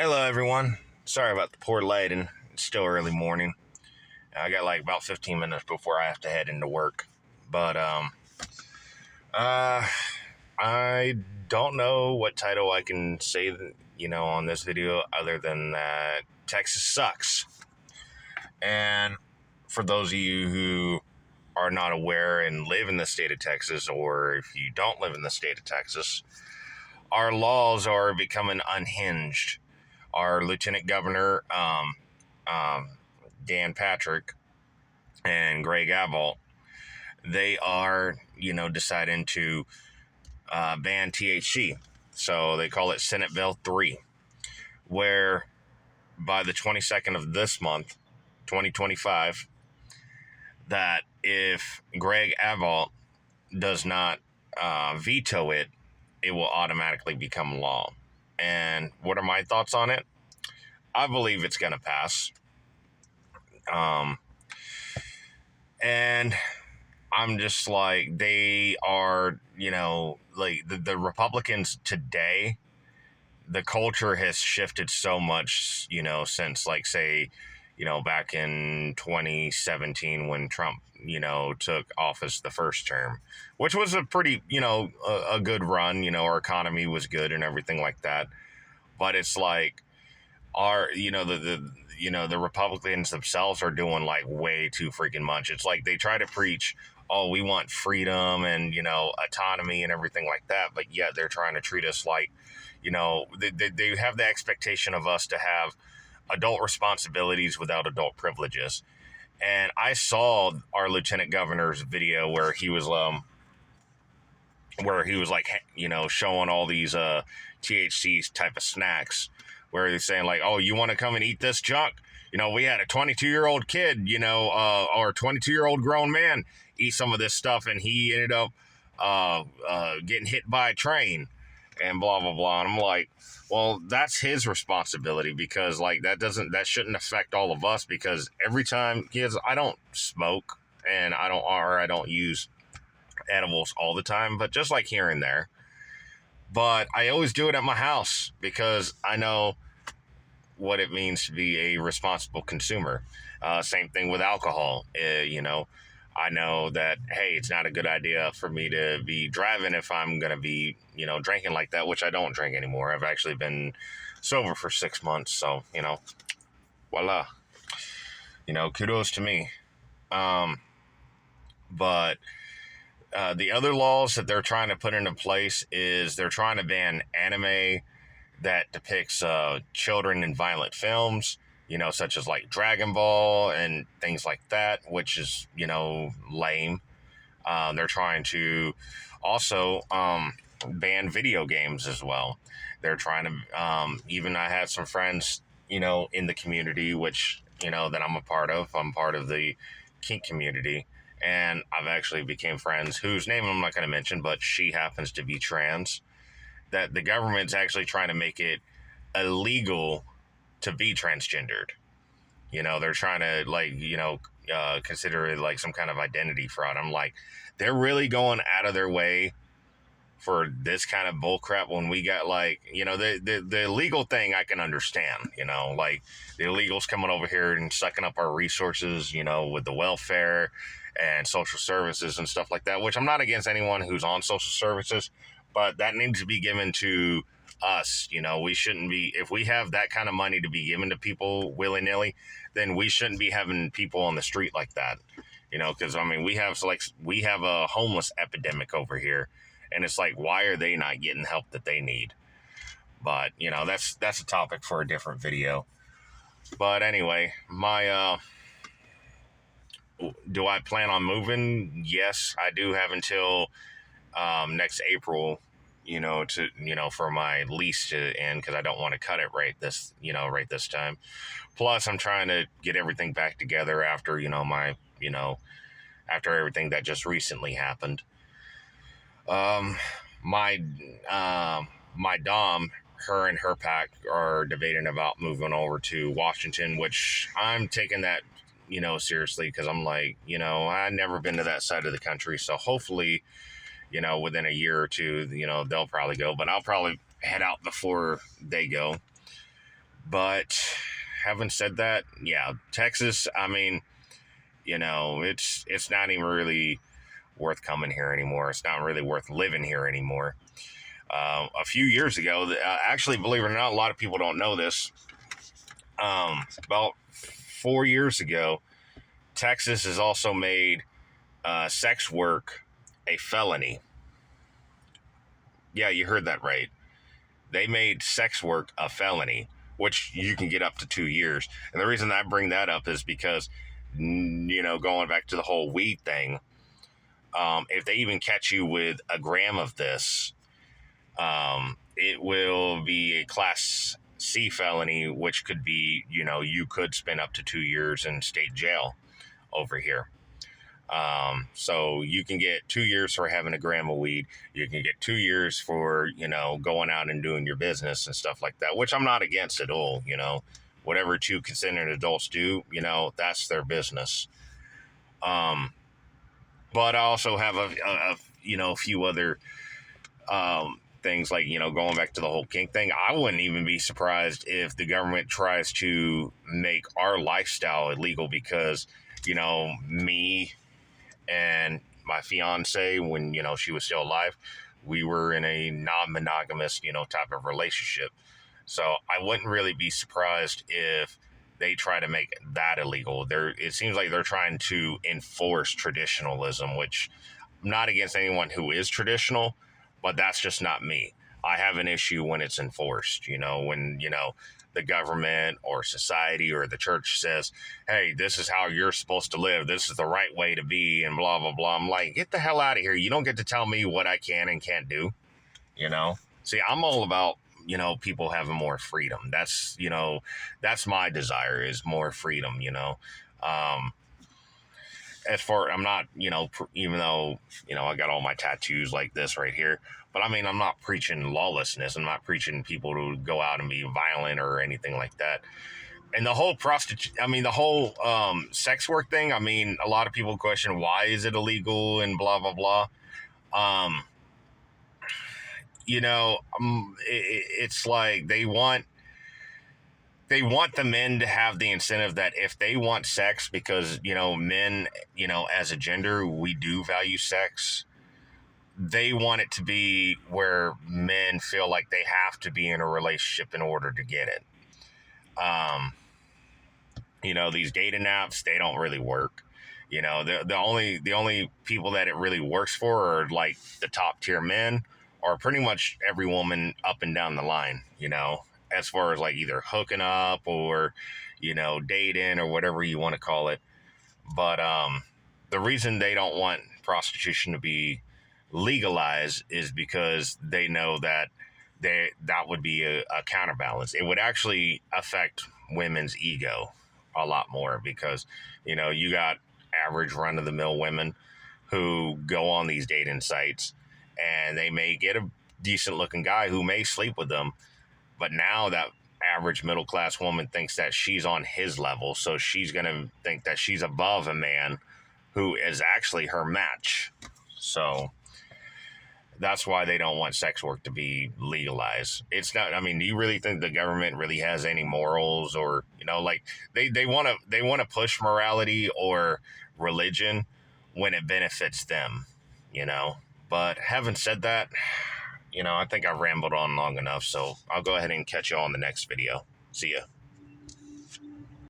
Hello, everyone. Sorry about the poor lighting. It's still early morning. I got like about 15 minutes before I have to head into work. But uh, I don't know what title I can say, on this video other than that Texas sucks. And for those of you who are not aware and live in the state of Texas, or if you don't live in the state of Texas, our laws are becoming unhinged. Our Lieutenant Governor, Dan Patrick, and Greg Abbott, they are, deciding to ban THC. So they call it Senate Bill 3, where by the 22nd of this month, 2025, that if Greg Abbott does not veto it, it will automatically become law. And what are my thoughts on it? I believe it's going to pass. And I'm just like, they are, like the Republicans today, the culture has shifted so much, since like, say, back in 2017 when Trump, took office the first term, which was a pretty, a good run, our economy was good and everything like that. But it's like, the Republicans themselves are doing like way too freaking much. It's like they try to preach, oh, we want freedom and, autonomy and everything like that. But yet they're trying to treat us like, they have the expectation of us to have adult responsibilities without adult privileges. And I saw our Lieutenant Governor's video where he was like, showing all these THC type of snacks, where he's saying like, oh, you want to come and eat this junk? We had a 22-year-old kid, or 22-year-old grown man eat some of this stuff, and he ended up getting hit by a train and blah, blah, blah. And I'm like, well, that's his responsibility, because like that shouldn't affect all of us, because every time kids, I don't smoke and I don't use edibles all the time, but just like here and there. But I always do it at my house because I know what it means to be a responsible consumer. Same thing with alcohol. I know that, hey, it's not a good idea for me to be driving if I'm going to be, drinking like that, which I don't drink anymore. I've actually been sober for 6 months. So, voila. Kudos to me. But the other laws that they're trying to put into place is they're trying to ban anime that depicts children in violent films, such as like Dragon Ball and things like that, which is, lame. They're trying to also ban video games as well. They're trying to, even I had some friends, in the community, which, that I'm a part of. I'm part of the kink community. And I've actually became friends whose name I'm not going to mention, but she happens to be trans, that the government's actually trying to make it illegal to be transgendered. They're trying to consider it like some kind of identity fraud. I'm like, they're really going out of their way for this kind of bullcrap when we got like, the illegal thing I can understand, like the illegals coming over here and sucking up our resources, with the welfare and social services and stuff like that, which I'm not against anyone who's on social services, but that needs to be given to us. We shouldn't be, if we have that kind of money to be given to people willy-nilly, then we shouldn't be having people on the street like that, because we have a homeless epidemic over here, and it's like, why are they not getting help that they need? But that's a topic for a different video. But anyway, do I plan on moving? Yes, I do have until next April, for my lease to end, because I don't want to cut it right this time. Plus, I'm trying to get everything back together after, after everything that just recently happened. My Dom, her and her pack are debating about moving over to Washington, which I'm taking that, seriously, because I'm like, I've never been to that side of the country. So hopefully, within a year or two, they'll probably go, but I'll probably head out before they go. But having said that, yeah, Texas, I mean, it's not even really worth coming here anymore. It's not really worth living here anymore. A few years ago, actually, believe it or not, a lot of people don't know this. About 4 years ago, Texas has also made sex work a felony. Yeah, you heard that right. They made sex work a felony, which you can get up to 2 years. And the reason I bring that up is because, going back to the whole weed thing, if they even catch you with a gram of this, it will be a Class C felony, which could be, you could spend up to 2 years in state jail over here. So you can get 2 years for having a gram of weed. You can get 2 years for, going out and doing your business and stuff like that, which I'm not against at all. Whatever two consenting adults do, that's their business. But I also have a few other, things like, going back to the whole kink thing. I wouldn't even be surprised if the government tries to make our lifestyle illegal because, me and my fiance, when she was still alive, we were in a non-monogamous type of relationship. So I wouldn't really be surprised if they try to make that illegal. It seems like they're trying to enforce traditionalism, which I'm not against anyone who is traditional, but that's just not me. I have an issue when it's enforced, when the government or society or the church says, hey, this is how you're supposed to live. This is the right way to be, and blah, blah, blah. I'm like, get the hell out of here. You don't get to tell me what I can and can't do, See, I'm all about, people having more freedom. That's my desire, is more freedom, as far, I'm not, even though, I got all my tattoos like this right here, but I mean, I'm not preaching lawlessness. I'm not preaching people to go out and be violent or anything like that. And the whole sex work thing. I mean, a lot of people question, why is it illegal and blah, blah, blah. It's like they want the men to have the incentive that if they want sex, because, men, as a gender, we do value sex. They want it to be where men feel like they have to be in a relationship in order to get it. These dating apps, they don't really work. The only people that it really works for are like the top tier men, or pretty much every woman up and down the line, as far as like either hooking up or, dating or whatever you want to call it. But the reason they don't want prostitution to be legalized is because they know that that would be a counterbalance. It would actually affect women's ego a lot more because, you got average run-of-the-mill women who go on these dating sites and they may get a decent-looking guy who may sleep with them, but now that average middle-class woman thinks that she's on his level, so she's going to think that she's above a man who is actually her match. So that's why they don't want sex work to be legalized. It's not, I mean, do you really think the government really has any morals, or, like they want to push morality or religion when it benefits them, But having said that, I think I've rambled on long enough, so I'll go ahead and catch you on the next video. See ya.